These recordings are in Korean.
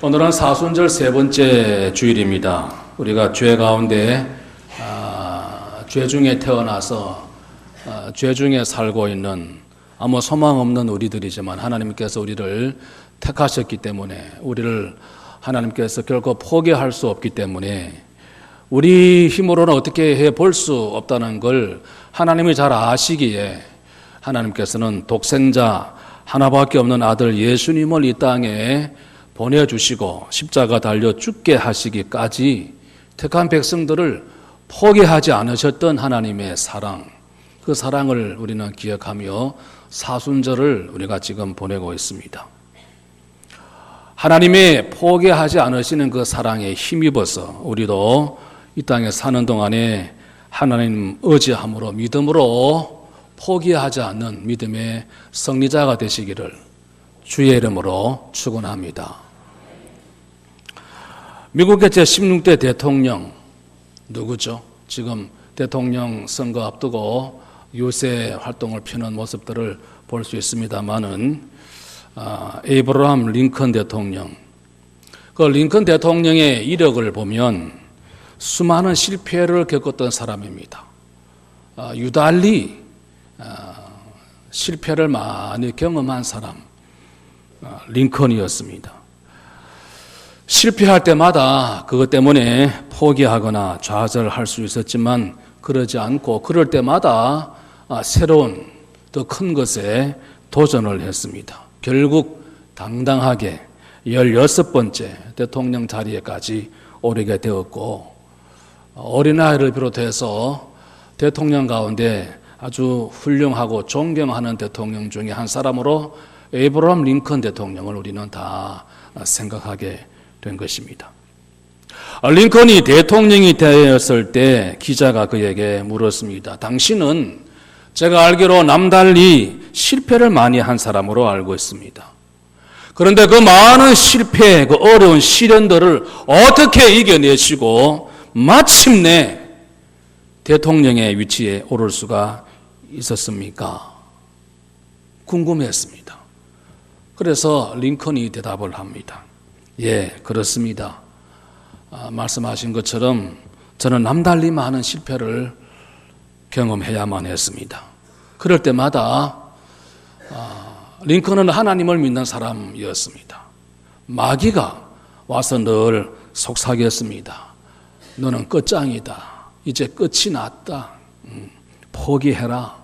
오늘은 사순절 세 번째 주일입니다. 우리가 죄 가운데 죄 중에 태어나서 죄 중에 살고 있는 아무 소망 없는 우리들이지만 하나님께서 우리를 택하셨기 때문에 우리를 하나님께서 결코 포기할 수 없기 때문에 우리 힘으로는 어떻게 해볼 수 없다는 걸 하나님이 잘 아시기에 하나님께서는 독생자 하나밖에 없는 아들 예수님을 이 땅에 보내주시고 십자가 달려 죽게 하시기까지 택한 백성들을 포기하지 않으셨던 하나님의 사랑, 그 사랑을 우리는 기억하며 사순절을 우리가 지금 보내고 있습니다. 하나님의 포기하지 않으시는 그 사랑에 힘입어서 우리도 이 땅에 사는 동안에 하나님 의지함으로 믿음으로 포기하지 않는 믿음의 승리자가 되시기를 주의 이름으로 축원합니다. 미국의 제16대 대통령 누구죠? 지금 대통령 선거 앞두고 유세 활동을 펴는 모습들을 볼 수 있습니다만은 에이브러함 링컨 대통령, 그 링컨 대통령의 이력을 보면 수많은 실패를 겪었던 사람입니다. 유달리 실패를 많이 경험한 사람, 링컨이었습니다. 실패할 때마다 그것 때문에 포기하거나 좌절할 수 있었지만 그러지 않고 그럴 때마다 새로운 더 큰 것에 도전을 했습니다. 결국 당당하게 16번째 대통령 자리에까지 오르게 되었고 어린아이를 비롯해서 대통령 가운데 아주 훌륭하고 존경하는 대통령 중에 한 사람으로 에이브러함 링컨 대통령을 우리는 다 생각하게 된 것입니다. 링컨이 대통령이 되었을 때 기자가 그에게 물었습니다. 당신은 제가 알기로 남달리 실패를 많이 한 사람으로 알고 있습니다. 그런데 그 많은 실패, 그 어려운 시련들을 어떻게 이겨내시고 마침내 대통령의 위치에 오를 수가 있었습니까? 궁금했습니다. 그래서 링컨이 대답을 합니다. 예, 그렇습니다. 말씀하신 것처럼 저는 남달리 많은 실패를 경험해야만 했습니다. 그럴 때마다 링컨은 하나님을 믿는 사람이었습니다. 마귀가 와서 늘 속삭였습니다. 너는 끝장이다. 이제 끝이 났다. 포기해라.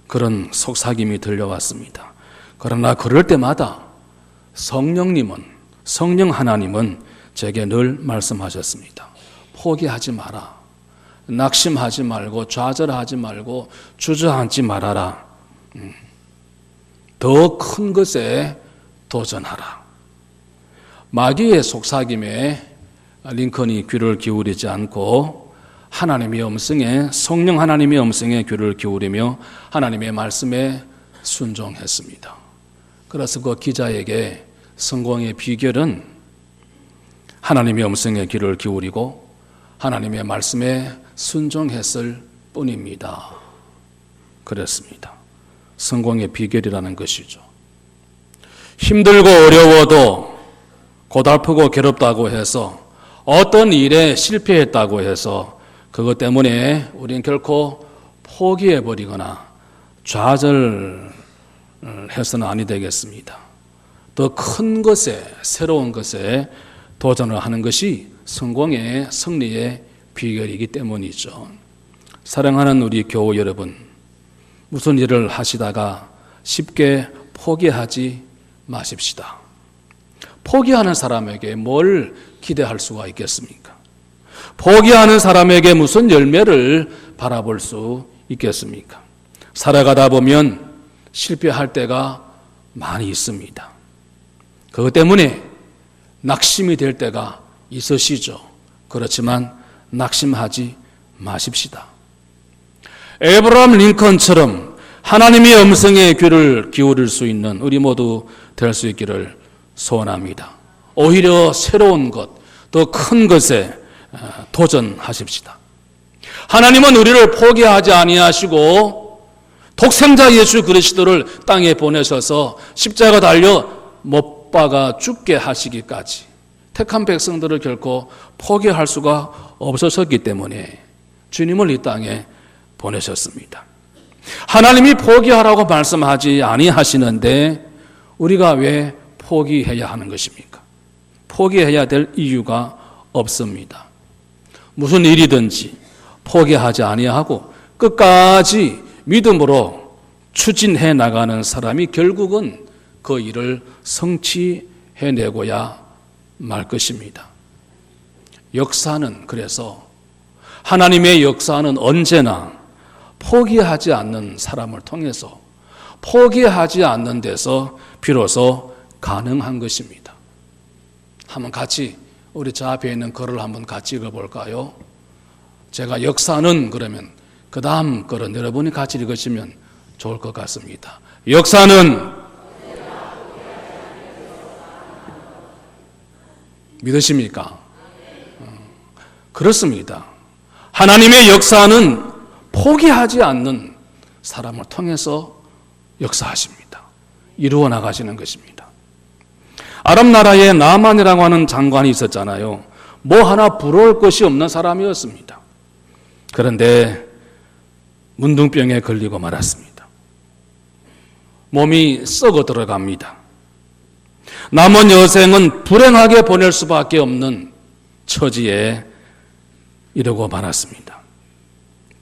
그런 속삭임이 들려왔습니다. 그러나 그럴 때마다 성령 하나님은 제게 늘 말씀하셨습니다. 포기하지 마라. 낙심하지 말고 좌절하지 말고 주저앉지 말아라. 더 큰 것에 도전하라. 마귀의 속삭임에 링컨이 귀를 기울이지 않고 하나님의 음성에, 성령 하나님의 음성에 귀를 기울이며 하나님의 말씀에 순종했습니다. 그래서 그 기자에게 성공의 비결은 하나님의 음성에 귀를 기울이고 하나님의 말씀에 순종했을 뿐입니다. 그랬습니다. 성공의 비결이라는 것이죠. 힘들고 어려워도 고달프고 괴롭다고 해서 어떤 일에 실패했다고 해서 그것 때문에 우리는 결코 포기해버리거나 좌절해서는 아니 되겠습니다. 더 큰 것에, 새로운 것에 도전을 하는 것이 성공의 승리의 비결이기 때문이죠. 사랑하는 우리 교우 여러분, 무슨 일을 하시다가 쉽게 포기하지 마십시다. 포기하는 사람에게 뭘 기대할 수가 있겠습니까? 포기하는 사람에게 무슨 열매를 바라볼 수 있겠습니까? 살아가다 보면 실패할 때가 많이 있습니다. 그것 때문에 낙심이 될 때가 있으시죠. 그렇지만 낙심하지 마십시다. 에이브러함 링컨처럼 하나님의 음성에 귀를 기울일 수 있는 우리 모두 될 수 있기를 소원합니다. 오히려 새로운 것, 더 큰 것에 도전하십시다. 하나님은 우리를 포기하지 독생자 예수 그리스도를 땅에 보내셔서 십자가 달려 못 못 박아 죽게 하시기까지 택한 백성들을 결코 포기할 수가 없으셨기 때문에 주님을 이 땅에 보내셨습니다. 하나님이 포기하라고 말씀하지 아니하시는데 우리가 왜 포기해야 하는 것입니까? 포기해야 될 이유가 없습니다. 무슨 일이든지 포기하지 아니하고 끝까지 믿음으로 추진해 나가는 사람이 결국은 그 일을 성취해내고야 말 것입니다. 역사는 그래서 하나님의 역사는 언제나 포기하지 않는 사람을 통해서 포기하지 않는 데서 비로소 가능한 것입니다. 한번 같이 우리 저 앞에 있는 글을 한번 같이 읽어볼까요? 제가 역사는 그러면 그 다음 글은 여러분이 같이 읽으시면 좋을 것 같습니다. 역사는 믿으십니까? 그렇습니다. 하나님의 역사는 포기하지 않는 사람을 통해서 역사하십니다. 이루어 나가시는 것입니다. 아랍 나라에 나만이라고 하는 장관이 있었잖아요. 뭐 하나 부러울 것이 없는 사람이었습니다. 그런데 문둥병에 걸리고 말았습니다. 몸이 썩어 들어갑니다. 남은 여생은 불행하게 보낼 수밖에 없는 처지에 이르고 말았습니다.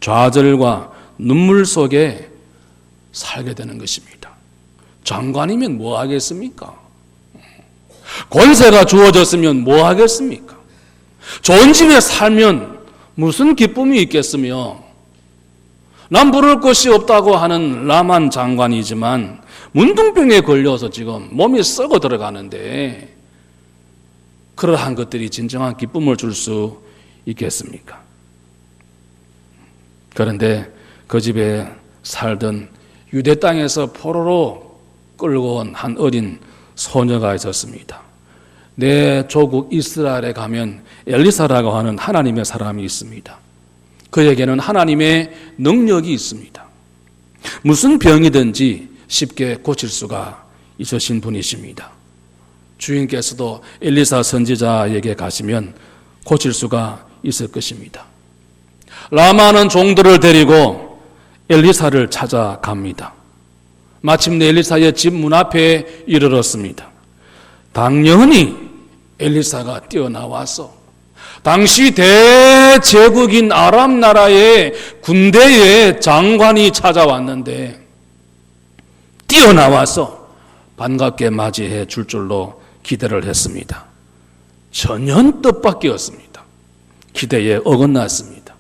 좌절과 눈물 속에 살게 되는 것입니다. 장관이면 뭐 하겠습니까? 권세가 주어졌으면 뭐 하겠습니까? 좋은 집에 살면 무슨 기쁨이 있겠으며 난 부를 것이 없다고 하는 라만 장관이지만 문둥병에 걸려서 지금 몸이 썩어 들어가는데 그러한 것들이 진정한 기쁨을 줄 수 있겠습니까? 그런데 그 집에 살던 유대 땅에서 포로로 끌고 온 한 어린 소녀가 있었습니다. 내 조국 이스라엘에 가면 엘리사라고 하는 하나님의 사람이 있습니다. 그에게는 하나님의 능력이 있습니다. 무슨 병이든지 쉽게 고칠 수가 있으신 분이십니다. 주인께서도 엘리사 선지자에게 가시면 고칠 수가 있을 것입니다. 라마는 종들을 데리고 엘리사를 찾아갑니다. 마침내 엘리사의 집 문 앞에 이르렀습니다. 당연히 엘리사가 뛰어나와서 당시 대제국인 아랍 나라의 군대의 장관이 찾아왔는데 뛰어나와서 반갑게 맞이해 줄 줄로 기대를 했습니다. 전혀 뜻밖이었습니다. 기대에 어긋났습니다.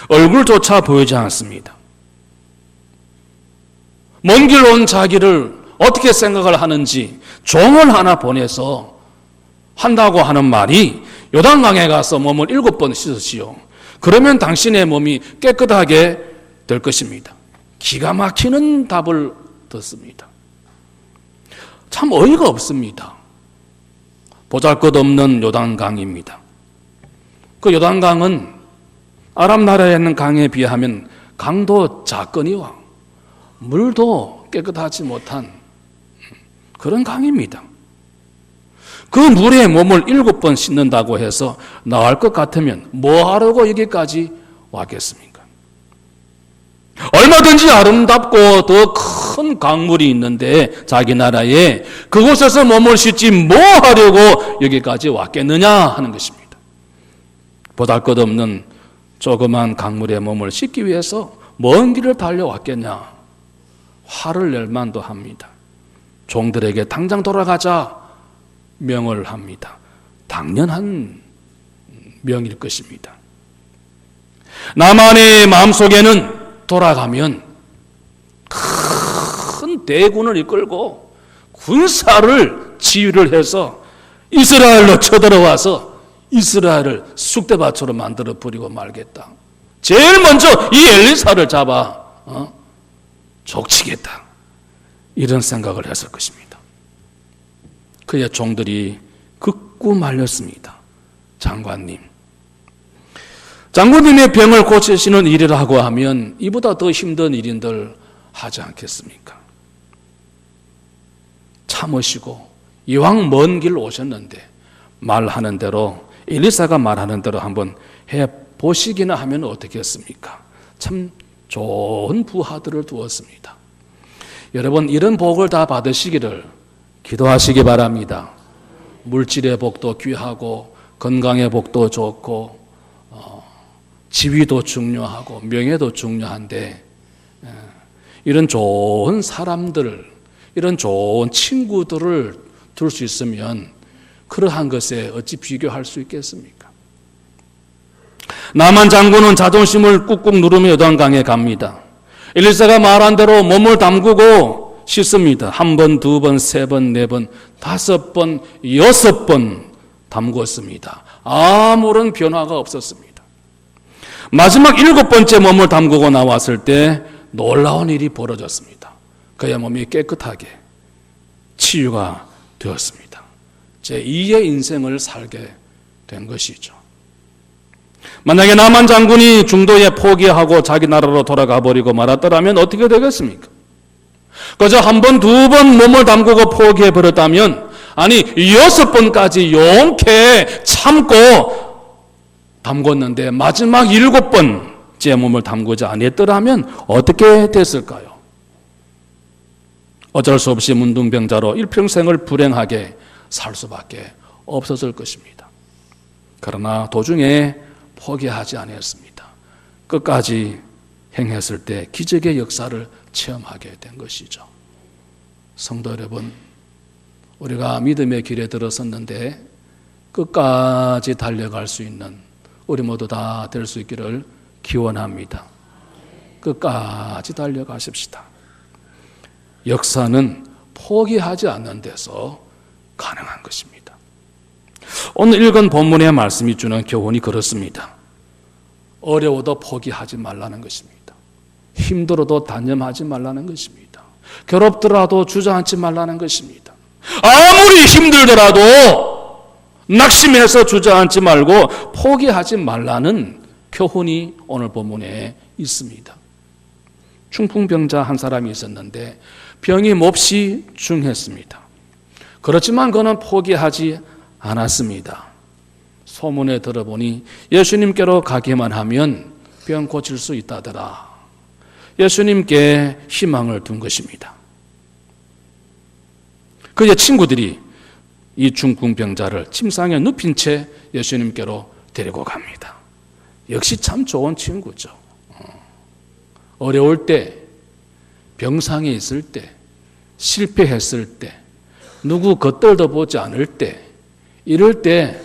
얼굴조차 보이지 않습니다. 먼 길 온 자기를 어떻게 생각을 하는지 종을 하나 보내서 한다고 하는 말이 요단강에 가서 몸을 7번 씻으시오. 그러면 당신의 몸이 깨끗하게 될 것입니다. 기가 막히는 답을 듣습니다. 참 어이가 없습니다. 보잘것없는 요단강입니다. 그 요단강은 아랍 나라에 있는 강에 비하면 강도 작거니와 물도 깨끗하지 못한 그런 강입니다. 그 물에 몸을 7번 씻는다고 해서 나을 것 같으면 뭐 하려고 여기까지 왔겠습니까? 얼마든지 아름답고 더 큰 강물이 있는데 자기 나라에 그곳에서 몸을 씻지 뭐 하려고 여기까지 왔겠느냐 하는 것입니다. 보잘것없는 조그만 강물에 몸을 씻기 위해서 먼 길을 달려왔겠냐 화를 낼 만도 합니다. 종들에게 당장 돌아가자 명을 합니다. 당연한 명일 것입니다. 나만의 마음속에는 돌아가면 큰 대군을 이끌고 군사를 지휘를 해서 이스라엘로 쳐들어와서 이스라엘을 쑥대밭으로 만들어 버리고 말겠다. 제일 먼저 이 엘리사를 잡아 족치겠다. 이런 생각을 했을 것입니다. 그의 종들이 극구 말렸습니다. 장군님의 병을 고치시는 일이라고 하면 이보다 더 힘든 일인들 하지 않겠습니까? 참으시고 이왕 먼 길 오셨는데 말하는 대로 엘리사가 말하는 대로 한번 해보시기나 하면 어떻겠습니까? 참 좋은 부하들을 두었습니다. 여러분, 이런 복을 다 받으시기를 기도하시기 바랍니다. 물질의 복도 귀하고 건강의 복도 좋고 지위도 중요하고 명예도 중요한데 이런 좋은 사람들, 이런 좋은 친구들을 둘 수 있으면 그러한 것에 어찌 비교할 수 있겠습니까? 나만 장군은 자존심을 꾹꾹 누르며 요단강에 갑니다. 엘리사가 말한 대로 몸을 담그고 씻습니다. 1번, 2번, 3번, 4번, 5번, 6번 담궜습니다. 아무런 변화가 없었습니다. 마지막 7번째 몸을 담그고 나왔을 때 놀라운 일이 벌어졌습니다. 그의 몸이 깨끗하게 치유가 되었습니다. 제2의 인생을 살게 된 것이죠. 만약에 나만 장군이 중도에 포기하고 자기 나라로 돌아가 버리고 말았더라면 어떻게 되겠습니까? 그저 1번, 2번 몸을 담그고 포기해 버렸다면, 아니 6번까지 용케 참고 담궜는데 마지막 7번째 몸을 담그지 아니했더라면 어떻게 됐을까요? 어쩔 수 없이 문둥병자로 일평생을 불행하게 살 수밖에 없었을 것입니다. 그러나 도중에 포기하지 아니했습니다. 끝까지 행했을 때 기적의 역사를 체험하게 된 것이죠. 성도 여러분, 우리가 믿음의 길에 들어섰는데 끝까지 달려갈 수 있는 우리 모두 다 될 수 있기를 기원합니다. 끝까지 달려가십시다. 역사는 포기하지 않는 데서 가능한 것입니다. 오늘 읽은 본문의 말씀이 주는 교훈이 그렇습니다. 어려워도 포기하지 말라는 것입니다. 힘들어도 단념하지 말라는 것입니다. 괴롭더라도 주저앉지 말라는 것입니다. 아무리 힘들더라도 낙심해서 주저앉지 말고 포기하지 말라는 교훈이 오늘 본문에 있습니다. 중풍병자 한 사람이 있었는데 병이 몹시 중했습니다. 그렇지만 그는 포기하지 않았습니다. 소문에 들어보니 예수님께로 가기만 하면 병 고칠 수 있다더라. 예수님께 희망을 둔 것입니다. 그의 친구들이 이 중풍병자를 침상에 눕힌 채 예수님께로 데리고 갑니다. 역시 참 좋은 친구죠. 어려울 때, 병상에 있을 때, 실패했을 때, 누구 겉들도 보지 않을 때, 이럴 때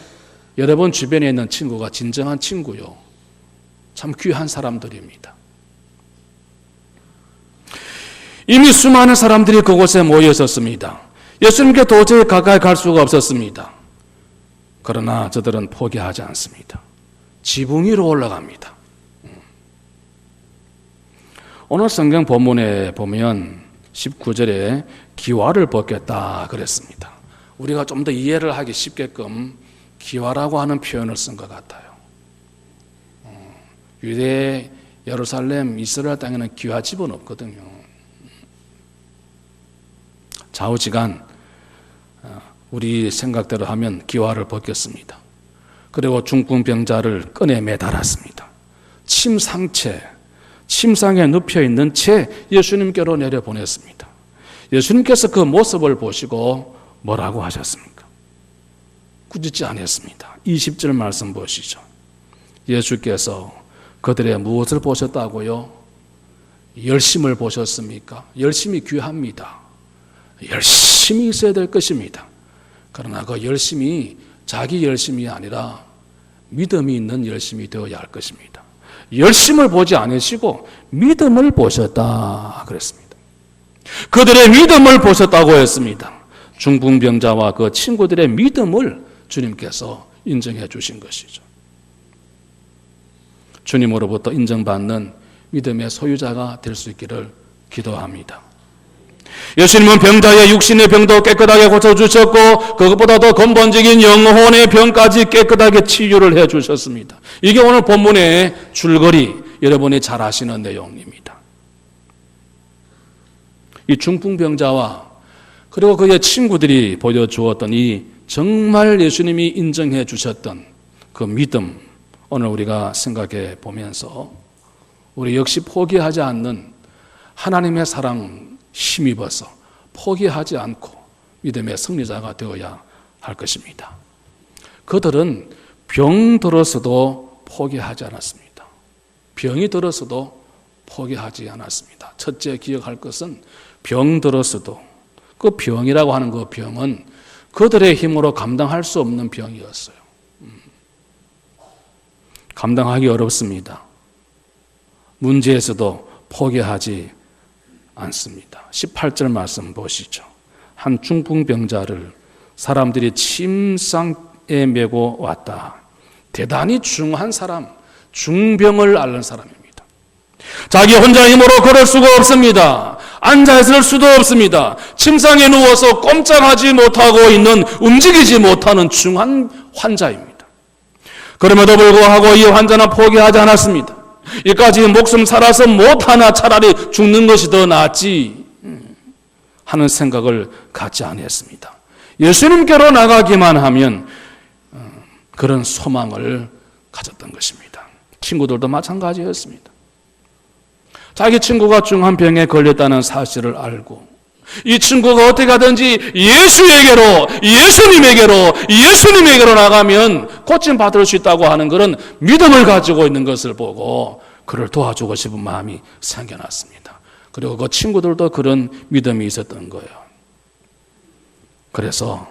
여러분 주변에 있는 친구가 진정한 친구요. 참 귀한 사람들입니다. 이미 수많은 사람들이 그곳에 모여 있었습니다. 예수님께 도저히 가까이 갈 수가 없었습니다. 그러나 저들은 포기하지 않습니다. 지붕 위로 올라갑니다. 오늘 성경 본문에 보면 19절에 기와를 벗겠다 그랬습니다. 우리가 좀 더 이해를 하기 쉽게끔 기와라고 하는 표현을 쓴 것 같아요. 유대 예루살렘 이스라엘 땅에는 기와 집은 없거든요. 좌우지간 우리 생각대로 하면 기와를 벗겼습니다. 그리고 중풍병자를 끈에 매달았습니다. 침상에 눕혀있는 채 예수님께로 내려보냈습니다. 예수님께서 그 모습을 보시고 뭐라고 하셨습니까? 꾸짖지 않았습니다. 20절 말씀 보시죠. 예수께서 그들의 무엇을 보셨다고요? 열심을 보셨습니까? 열심이 귀합니다. 열심히 있어야 될 것입니다. 그러나 그 열심이 자기 열심이 아니라 믿음이 있는 열심이 되어야 할 것입니다. 열심을 보지 않으시고 믿음을 보셨다 그랬습니다. 그들의 믿음을 보셨다고 했습니다. 중풍병자와 그 친구들의 믿음을 주님께서 인정해 주신 것이죠. 주님으로부터 인정받는 믿음의 소유자가 될 수 있기를 기도합니다. 예수님은 병자의 육신의 병도 깨끗하게 고쳐주셨고 그것보다 더 근본적인 영혼의 병까지 깨끗하게 치유를 해주셨습니다. 이게 오늘 본문의 줄거리, 여러분이 잘 아시는 내용입니다. 이 중풍병자와 그리고 그의 친구들이 보여주었던 이 정말 예수님이 인정해 주셨던 그 믿음, 오늘 우리가 생각해 보면서 우리 역시 포기하지 않는 하나님의 사랑 힘입어서 포기하지 않고 믿음의 승리자가 되어야 할 것입니다. 그들은 병 들어서도 포기하지 않았습니다. 병이 들어서도 포기하지 않았습니다. 첫째 기억할 것은 병 들어서도 그 병이라고 하는 그 병은 그들의 힘으로 감당할 수 없는 병이었어요. 감당하기 어렵습니다. 문제에서도 포기하지 않습니다. 18절 말씀 보시죠. 한 중풍병자를 사람들이 침상에 메고 왔다. 대단히 중한 사람, 중병을 앓는 사람입니다. 자기 혼자 힘으로 걸을 수가 없습니다. 앉아 있을 수도 없습니다. 침상에 누워서 꼼짝하지 못하고 있는, 움직이지 못하는 중한 환자입니다. 그럼에도 불구하고 이 환자는 포기하지 않았습니다. 이까지 목숨 살아서 못하나 차라리 죽는 것이 더 낫지 하는 생각을 갖지 않았습니다. 예수님께로 나가기만 하면 그런 소망을 가졌던 것입니다. 친구들도 마찬가지였습니다. 자기 친구가 중한 병에 걸렸다는 사실을 알고 이 친구가 어떻게 하든지 예수님에게로 나가면 고침받을 수 있다고 하는 그런 믿음을 가지고 있는 것을 보고 그를 도와주고 싶은 마음이 생겨났습니다. 그리고 그 친구들도 그런 믿음이 있었던 거예요. 그래서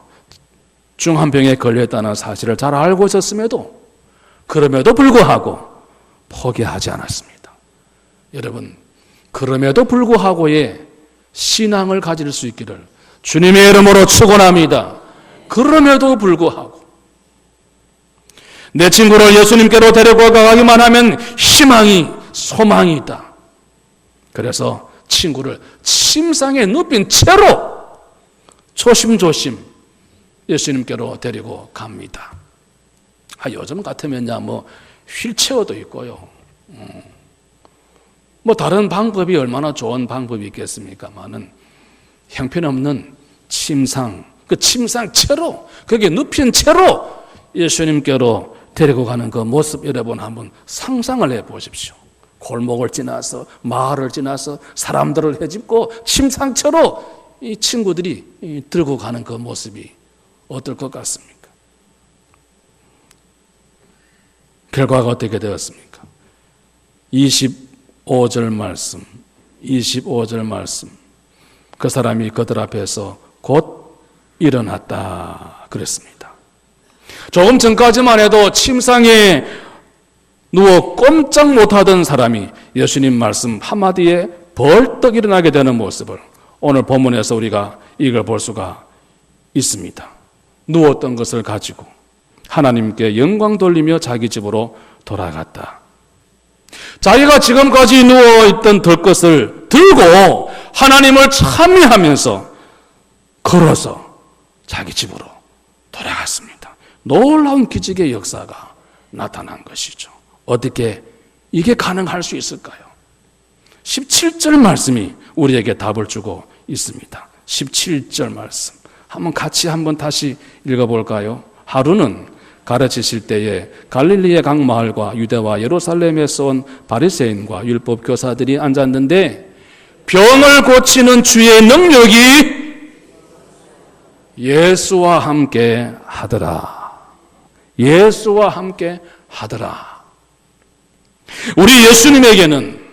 중한 병에 걸렸다는 사실을 잘 알고 있었음에도 그럼에도 불구하고 포기하지 않았습니다. 여러분, 그럼에도 불구하고의 신앙을 가질 수 있기를 주님의 이름으로 축원합니다. 그럼에도 불구하고 내 친구를 예수님께로 데리고 가기만 하면 희망이, 소망이 있다. 그래서 친구를 침상에 눕힌 채로 조심조심 예수님께로 데리고 갑니다. 요즘 같으면야 휠체어도 있고요. 다른 방법이 얼마나 좋은 방법이 있겠습니까만은 형편없는 침상, 그 침상채로, 거기에 눕힌 채로 예수님께로 데리고 가는 그 모습 여러분 한번 상상을 해 보십시오. 골목을 지나서, 마을을 지나서 사람들을 헤집고 침상채로 이 친구들이 들고 가는 그 모습이 어떨 것 같습니까? 결과가 어떻게 되었습니까? 25절 말씀. 그 사람이 그들 앞에서 곧 일어났다 그랬습니다. 조금 전까지만 해도 침상에 누워 꼼짝 못하던 사람이 예수님 말씀 한마디에 벌떡 일어나게 되는 모습을 오늘 본문에서 우리가 읽어볼 수가 있습니다. 누웠던 것을 가지고 하나님께 영광 돌리며 자기 집으로 돌아갔다. 자기가 지금까지 누워있던 들것을 들고 하나님을 찬미하면서 걸어서 자기 집으로 돌아갔습니다. 놀라운 기적의 역사가 나타난 것이죠. 어떻게 이게 가능할 수 있을까요? 17절 말씀이 우리에게 답을 주고 있습니다. 17절 말씀 한번 다시 읽어볼까요? 하루는 가르치실 때에 갈릴리의 각 마을과 유대와 예루살렘에서 온 바리새인과 율법 교사들이 앉았는데 병을 고치는 주의 능력이 예수와 함께 하더라. 예수와 함께 하더라. 우리 예수님에게는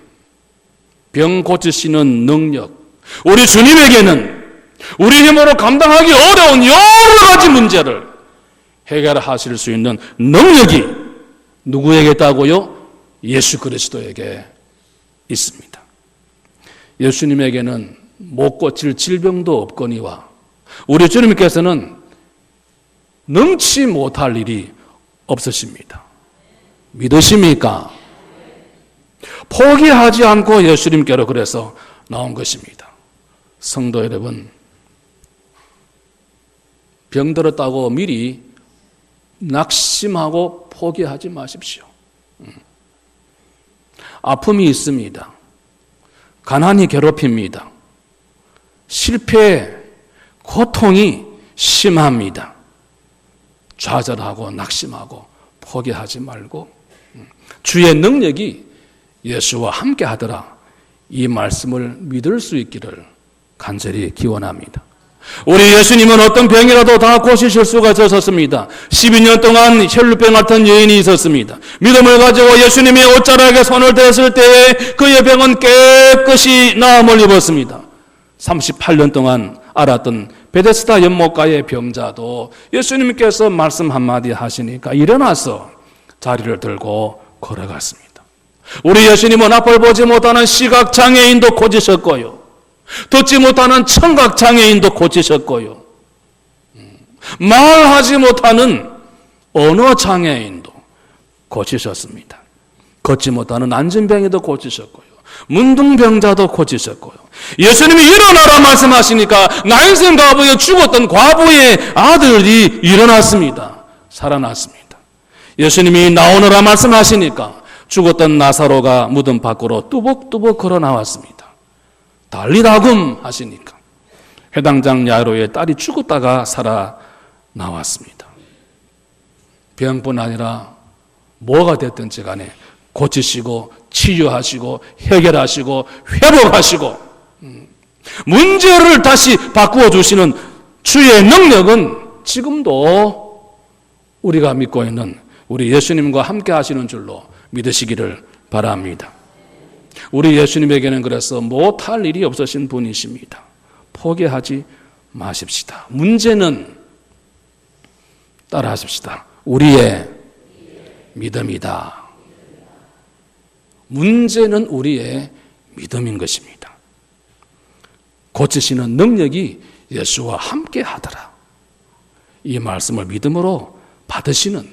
병 고치시는 능력, 우리 주님에게는 우리 힘으로 감당하기 어려운 여러 가지 문제를 해결하실 수 있는 능력이 누구에게 있다고요? 예수 그리스도에게 있습니다. 예수님에게는 못 고칠 질병도 없거니와 우리 주님께서는 능치 못할 일이 없으십니다. 믿으십니까? 포기하지 않고 예수님께로 그래서 나온 것입니다. 성도 여러분, 병들었다고 미리 낙심하고 포기하지 마십시오. 아픔이 있습니다. 가난이 괴롭힙니다. 실패, 고통이 심합니다. 좌절하고 낙심하고 포기하지 말고 주의 능력이 예수와 함께 하더라, 이 말씀을 믿을 수 있기를 간절히 기원합니다. 우리 예수님은 어떤 병이라도 다 고치실 수가 있었습니다. 12년 동안 혈루병 같은 여인이 있었습니다. 믿음을 가지고 예수님이 옷자락에 손을 댔을 때에 그의 병은 깨끗이 나음을 입었습니다. 38년 동안 앓았던 베데스다 연못가의 병자도 예수님께서 말씀 한마디 하시니까 일어나서 자리를 들고 걸어갔습니다. 우리 예수님은 앞을 보지 못하는 시각장애인도 고치셨고요, 듣지 못하는 청각장애인도 고치셨고요, 말하지 못하는 언어장애인도 고치셨습니다. 걷지 못하는 안진병이도 고치셨고요, 문둥병자도 고치셨고요. 예수님이 일어나라 말씀하시니까 나인생 과부에 죽었던 과부의 아들이 일어났습니다. 살아났습니다. 예수님이 나오너라 말씀하시니까 죽었던 나사로가 무덤 밖으로 뚜벅뚜벅 걸어 나왔습니다. 달리다금 하시니까 회당장 야이로의 딸이 죽었다가 살아 나왔습니다. 병뿐 아니라 뭐가 됐든지 간에 고치시고 치유하시고 해결하시고 회복하시고 문제를 다시 바꾸어 주시는 주의 능력은 지금도 우리가 믿고 있는 우리 예수님과 함께 하시는 줄로 믿으시기를 바랍니다. 우리 예수님에게는 그래서 못할 일이 없으신 분이십니다. 포기하지 마십시다. 문제는 따라하십시다. 우리의 믿음이다. 문제는 우리의 믿음인 것입니다. 고치시는 능력이 예수와 함께 하더라, 이 말씀을 믿음으로 받으시는,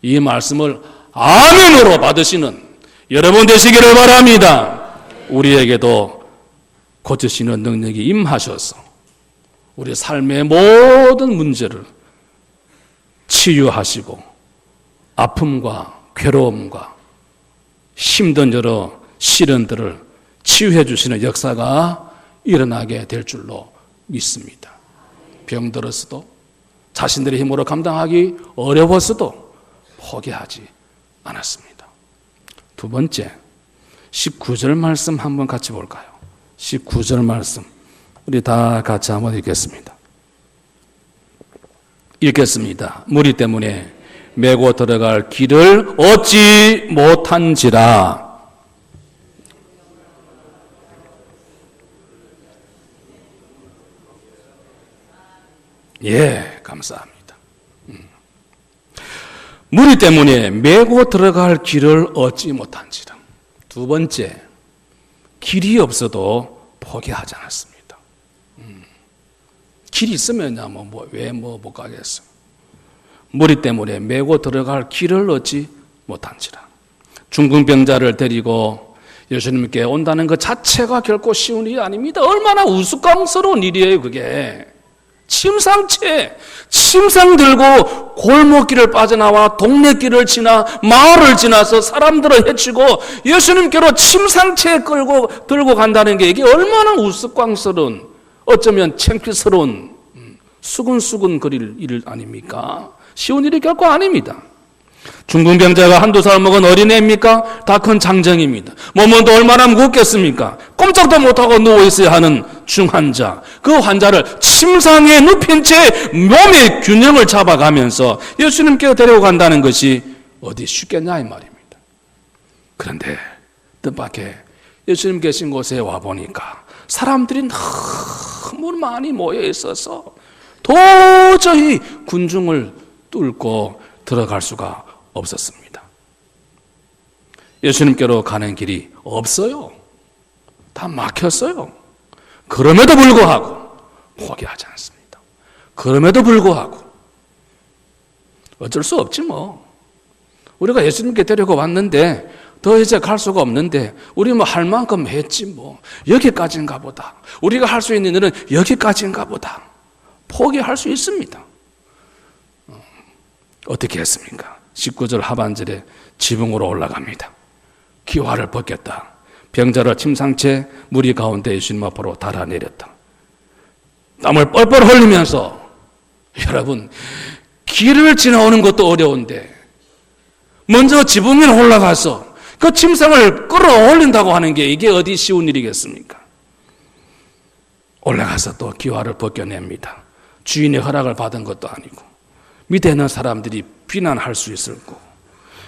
이 말씀을 아멘으로 받으시는 여러분 되시기를 바랍니다. 우리에게도 고치시는 능력이 임하셔서 우리 삶의 모든 문제를 치유하시고 아픔과 괴로움과 힘든 여러 시련들을 치유해 주시는 역사가 일어나게 될 줄로 믿습니다. 병들었어도 자신들의 힘으로 감당하기 어려웠어도 포기하지 않았습니다. 두 번째, 19절 말씀 한번 같이 볼까요? 19절 말씀 우리 다 같이 한번 읽겠습니다. 읽겠습니다. 무리 때문에 메고 들어갈 길을 얻지 못한지라. 예, 감사합니다. 무리 때문에 메고 들어갈 길을 얻지 못한지라. 두 번째, 길이 없어도 포기하지 않았습니다. 길이 있으면야 왜 못 가겠어. 무리 때문에 메고 들어갈 길을 얻지 못한지라. 중풍병자를 데리고 예수님께 온다는 것 자체가 결코 쉬운 일이 아닙니다. 얼마나 우스꽝스러운 일이에요, 그게. 침상 들고 골목길을 빠져나와 동네길을 지나 마을을 지나서 사람들을 해치고 예수님께로 침상채 들고 간다는 게 이게 얼마나 우스꽝스러운, 어쩌면 창피스러운 수근수근 거릴 일 아닙니까? 쉬운 일이 결코 아닙니다. 중풍병자가 한두 살 먹은 어린애입니까? 다 큰 장정입니다. 몸은 또 얼마나 무겁겠습니까? 꼼짝도 못하고 누워있어야 하는 중환자, 그 환자를 침상에 눕힌 채 몸의 균형을 잡아가면서 예수님께 데리고 간다는 것이 어디 쉽겠냐 이 말입니다. 그런데 뜻밖의 예수님 계신 곳에 와보니까 사람들이 너무 많이 모여 있어서 도저히 군중을 뚫고 들어갈 수가 없었습니다. 예수님께로 가는 길이 없어요. 다 막혔어요. 그럼에도 불구하고 포기하지 않습니다. 그럼에도 불구하고 어쩔 수 없지 뭐. 우리가 예수님께 데리고 왔는데 더 이제 갈 수가 없는데 우리 할 만큼 했지 뭐. 여기까지인가 보다. 우리가 할 수 있는 일은 여기까지인가 보다. 포기할 수 있습니다. 어떻게 했습니까? 19절 하반절에 지붕으로 올라갑니다. 기와를 벗겼다. 병자를 침상채 무리 가운데 예수님 앞으로 달아내렸다. 땀을 뻘뻘 흘리면서 여러분 길을 지나오는 것도 어려운데 먼저 지붕 위로 올라가서 그 침상을 끌어올린다고 하는 게 이게 어디 쉬운 일이겠습니까? 올라가서 또 기와를 벗겨냅니다. 주인의 허락을 받은 것도 아니고 밑에 있는 사람들이 비난할 수 있을 거고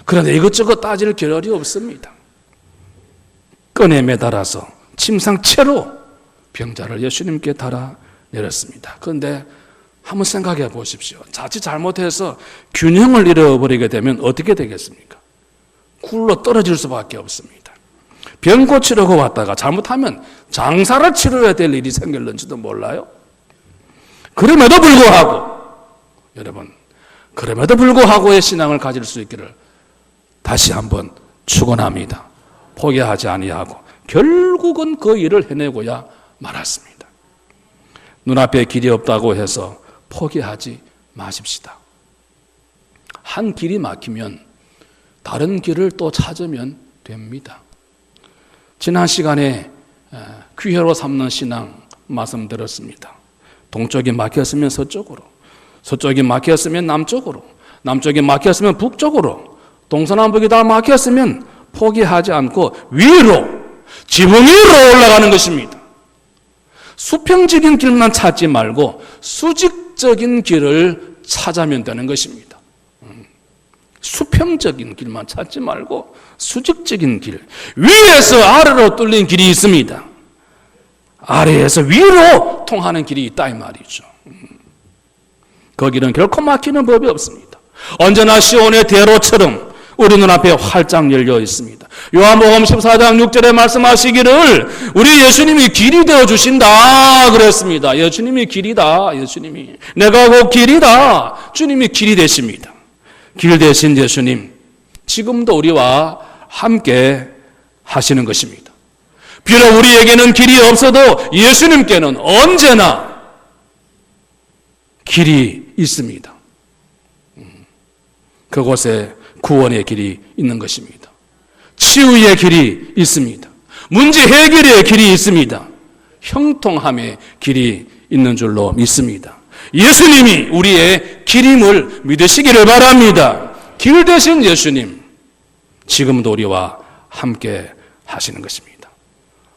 그런데 이것저것 따질 겨를이 없습니다. 끈에 매달아서 침상채로 병자를 예수님께 달아 내렸습니다. 그런데 한번 생각해 보십시오. 자칫 잘못해서 균형을 잃어버리게 되면 어떻게 되겠습니까? 굴러 떨어질 수밖에 없습니다. 병 고치려고 왔다가 잘못하면 장사를 치러야 될 일이 생길는지도 몰라요. 그럼에도 불구하고 여러분, 그럼에도 불구하고의 신앙을 가질 수 있기를 다시 한번 축원합니다. 포기하지 아니하고 결국은 그 일을 해내고야 말았습니다. 눈앞에 길이 없다고 해서 포기하지 마십시다. 한 길이 막히면 다른 길을 또 찾으면 됩니다. 지난 시간에 귀회로 삼는 신앙 말씀드렸습니다. 동쪽이 막혔으면 서쪽으로, 서쪽이 막혔으면 남쪽으로, 남쪽이 막혔으면 북쪽으로, 동서남북이 다 막혔으면 포기하지 않고 위로, 지붕 위로 올라가는 것입니다. 수평적인 길만 찾지 말고 수직적인 길을 찾아면 되는 것입니다. 수평적인 길만 찾지 말고 수직적인 길, 위에서 아래로 뚫린 길이 있습니다. 아래에서 위로 통하는 길이 있다 이 말이죠. 거기는 결코 막히는 법이 없습니다. 언제나 시온의 대로처럼 우리 눈앞에 활짝 열려 있습니다. 요한복음 14장 6절에 말씀하시기를 우리 예수님이 길이 되어주신다 그랬습니다. 예수님이 길이다. 예수님이 내가 곧 길이다. 주님이 길이 되십니다. 길 되신 예수님 지금도 우리와 함께 하시는 것입니다. 비록 우리에게는 길이 없어도 예수님께는 언제나 길이 있습니다. 그곳에 구원의 길이 있는 것입니다. 치유의 길이 있습니다. 문제 해결의 길이 있습니다. 형통함의 길이 있는 줄로 믿습니다. 예수님이 우리의 길임을 믿으시기를 바랍니다. 길 되신 예수님 지금도 우리와 함께 하시는 것입니다.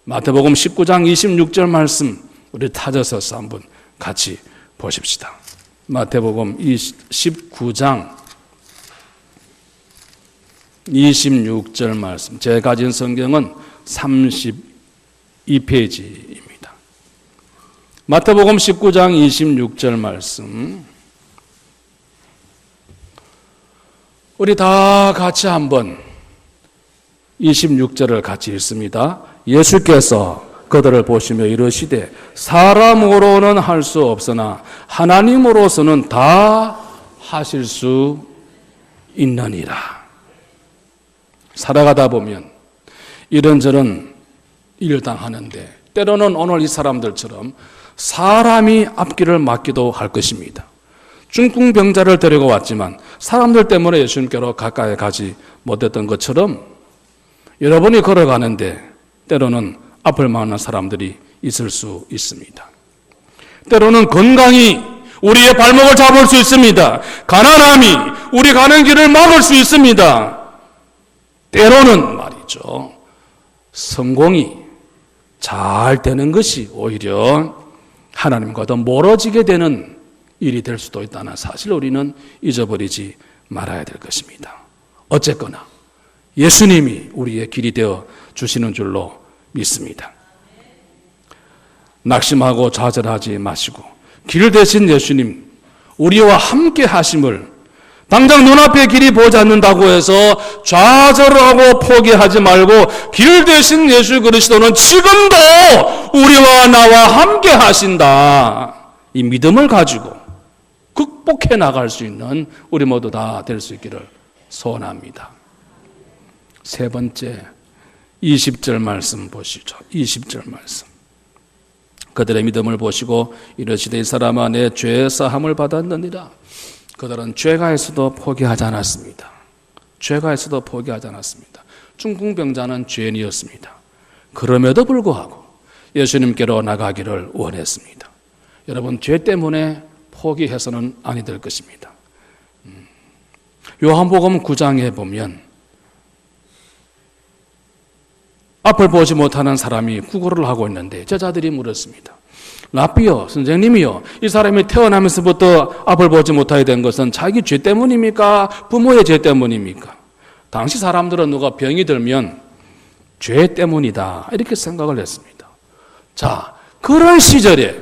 마태복음 19장 26절 말씀 우리 타져서 한번 같이 보십시다. 마태복음 19장 26절 말씀. 제가 가진 성경은 32페이지입니다. 마태복음 19장 26절 말씀. 우리 다 같이 한번 26절을 같이 읽습니다. 예수께서 그들을 보시며 이르시되 사람으로는 할 수 없으나 하나님으로서는 다 하실 수 있느니라. 살아가다 보면 이런저런 일을 당하는데 때로는 오늘 이 사람들처럼 사람이 앞길을 막기도 할 것입니다. 중풍병자를 데리고 왔지만 사람들 때문에 예수님께로 가까이 가지 못했던 것처럼 여러분이 걸어가는데 때로는 앞을 막는 사람들이 있을 수 있습니다. 때로는 건강이 우리의 발목을 잡을 수 있습니다. 가난함이 우리 가는 길을 막을 수 있습니다. 때로는 말이죠. 성공이 잘 되는 것이 오히려 하나님과 더 멀어지게 되는 일이 될 수도 있다는 사실을 우리는 잊어버리지 말아야 될 것입니다. 어쨌거나 예수님이 우리의 길이 되어 주시는 줄로 믿습니다. 낙심하고 좌절하지 마시고 길 되신 예수님 우리와 함께 하심을 당장 눈앞에 길이 보지 않는다고 해서 좌절하고 포기하지 말고 길 되신 예수 그리스도는 지금도 우리와 나와 함께 하신다. 이 믿음을 가지고 극복해 나갈 수 있는 우리 모두 다 될 수 있기를 소원합니다. 세 번째 20절 말씀 보시죠. 20절 말씀. 그들의 믿음을 보시고 이르시되 이 사람아 내 죄 사함을 받았느니라. 그들은 죄가에서도 포기하지 않았습니다. 죄가에서도 포기하지 않았습니다. 중풍병자는 죄인이었습니다. 그럼에도 불구하고 예수님께로 나가기를 원했습니다. 여러분, 죄 때문에 포기해서는 아니 될 것입니다. 요한복음 9장에 보면 앞을 보지 못하는 사람이 구걸을 하고 있는데 제자들이 물었습니다. 라삐요, 선생님이요, 이 사람이 태어나면서부터 앞을 보지 못하게 된 것은 자기 죄 때문입니까? 부모의 죄 때문입니까? 당시 사람들은 누가 병이 들면 죄 때문이다 이렇게 생각을 했습니다. 자, 그런 시절에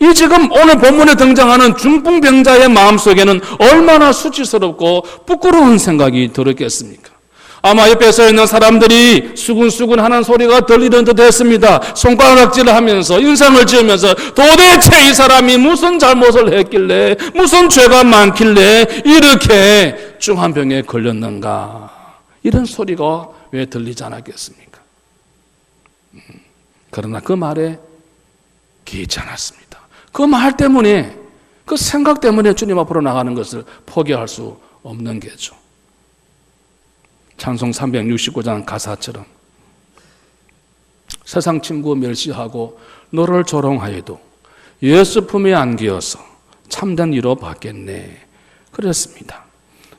이 지금 오늘 본문에 등장하는 중풍병자의 마음속에는 얼마나 수치스럽고 부끄러운 생각이 들었겠습니까? 아마 옆에 있는 사람들이 수근수근하는 소리가 들리는 듯 했습니다. 손가락질을 하면서 인상을 지으면서 도대체 이 사람이 무슨 잘못을 했길래, 무슨 죄가 많길래 이렇게 중한 병에 걸렸는가, 이런 소리가 왜 들리지 않았겠습니까? 그러나 그 말에 기이지 않았습니다. 그 말 때문에, 그 생각 때문에 주님 앞으로 나가는 것을 포기할 수 없는 게죠. 찬송 369장 가사처럼 세상 친구 멸시하고 너를 조롱하여도 예수 품에 안기어서 참된 이로 받겠네, 그랬습니다.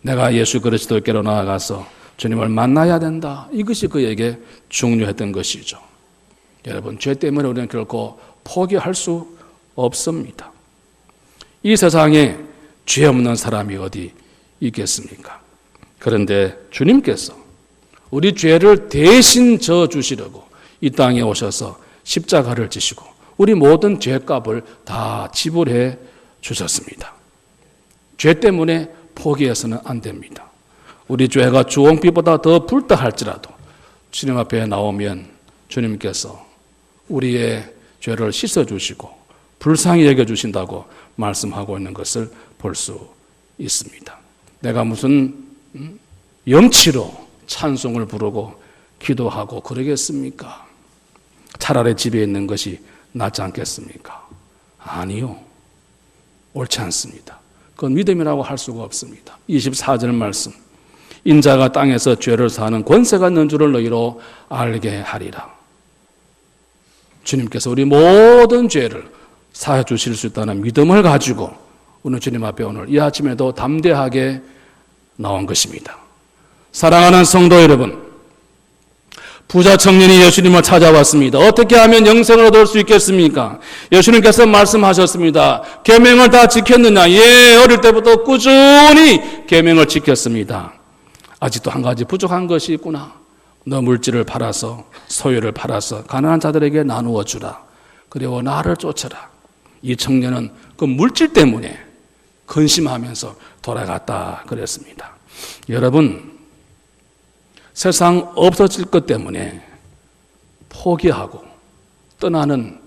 내가 예수 그리스도께로 나아가서 주님을 만나야 된다, 이것이 그에게 중요했던 것이죠. 여러분, 죄 때문에 우리는 결코 포기할 수 없습니다. 이 세상에 죄 없는 사람이 어디 있겠습니까? 그런데 주님께서 우리 죄를 대신 져주시려고 이 땅에 오셔서 십자가를 지시고 우리 모든 죄값을 다 지불해 주셨습니다. 죄 때문에 포기해서는 안 됩니다. 우리 죄가 주홍빛보다 더 붉다 할지라도 주님 앞에 나오면 주님께서 우리의 죄를 씻어주시고 불쌍히 여겨주신다고 말씀하고 있는 것을 볼 수 있습니다. 내가 무슨 염치로 찬송을 부르고 기도하고 그러겠습니까? 차라리 집에 있는 것이 낫지 않겠습니까? 아니요, 옳지 않습니다. 그건 믿음이라고 할 수가 없습니다. 24절 말씀, 인자가 땅에서 죄를 사하는 권세가 있는 줄을 너희로 알게 하리라. 주님께서 우리 모든 죄를 사해 주실 수 있다는 믿음을 가지고 오늘 주님 앞에 오늘 이 아침에도 담대하게 나온 것입니다. 사랑하는 성도 여러분, 부자 청년이 예수님을 찾아왔습니다. 어떻게 하면 영생을 얻을 수 있겠습니까? 예수님께서 말씀하셨습니다. 계명을 다 지켰느냐? 예, 어릴 때부터 꾸준히 계명을 지켰습니다. 아직도 한 가지 부족한 것이 있구나. 너 물질을 팔아서, 소유를 팔아서 가난한 자들에게 나누어 주라. 그리고 나를 쫓아라. 이 청년은 그 물질 때문에 근심하면서 돌아갔다 그랬습니다. 여러분, 세상 없어질 것 때문에 포기하고 떠나는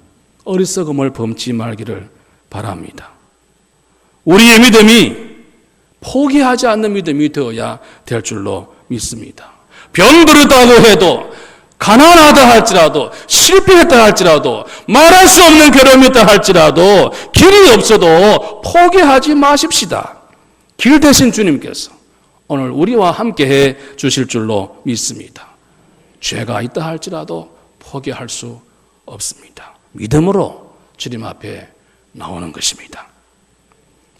어리석음을 범치 말기를 바랍니다. 우리의 믿음이 포기하지 않는 믿음이 되어야 될 줄로 믿습니다. 병들었다고 해도, 가난하다 할지라도, 실패했다 할지라도, 말할 수 없는 괴로움이 있다 할지라도 길이 없어도 포기하지 마십시다. 길 대신 주님께서 오늘 우리와 함께 해 주실 줄로 믿습니다. 죄가 있다 할지라도 포기할 수 없습니다. 믿음으로 주님 앞에 나오는 것입니다.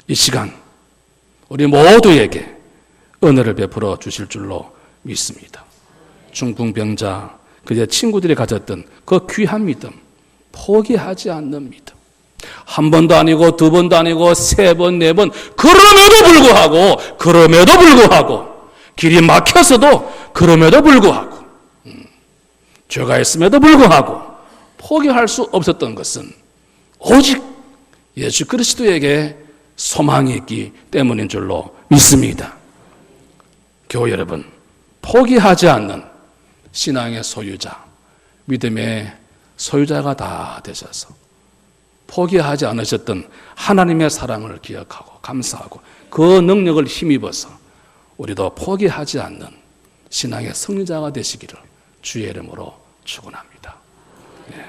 이 시간 우리 모두에게 은혜를 베풀어 주실 줄로 믿습니다. 중풍병자, 그의 친구들이 가졌던 그 귀한 믿음, 포기하지 않는 믿음. 한 번도 아니고 두 번도 아니고 세 번, 네 번, 그럼에도 불구하고 길이 막혀서도 그럼에도 불구하고 죄가 있음에도 불구하고 포기할 수 없었던 것은 오직 예수 그리스도에게 소망이 있기 때문인 줄로 믿습니다. 교회 여러분, 포기하지 않는 신앙의 소유자, 믿음의 소유자가 다 되셔서 포기하지 않으셨던 하나님의 사랑을 기억하고 감사하고 그 능력을 힘입어서 우리도 포기하지 않는 신앙의 승리자가 되시기를 주의 이름으로 축원합니다. 네.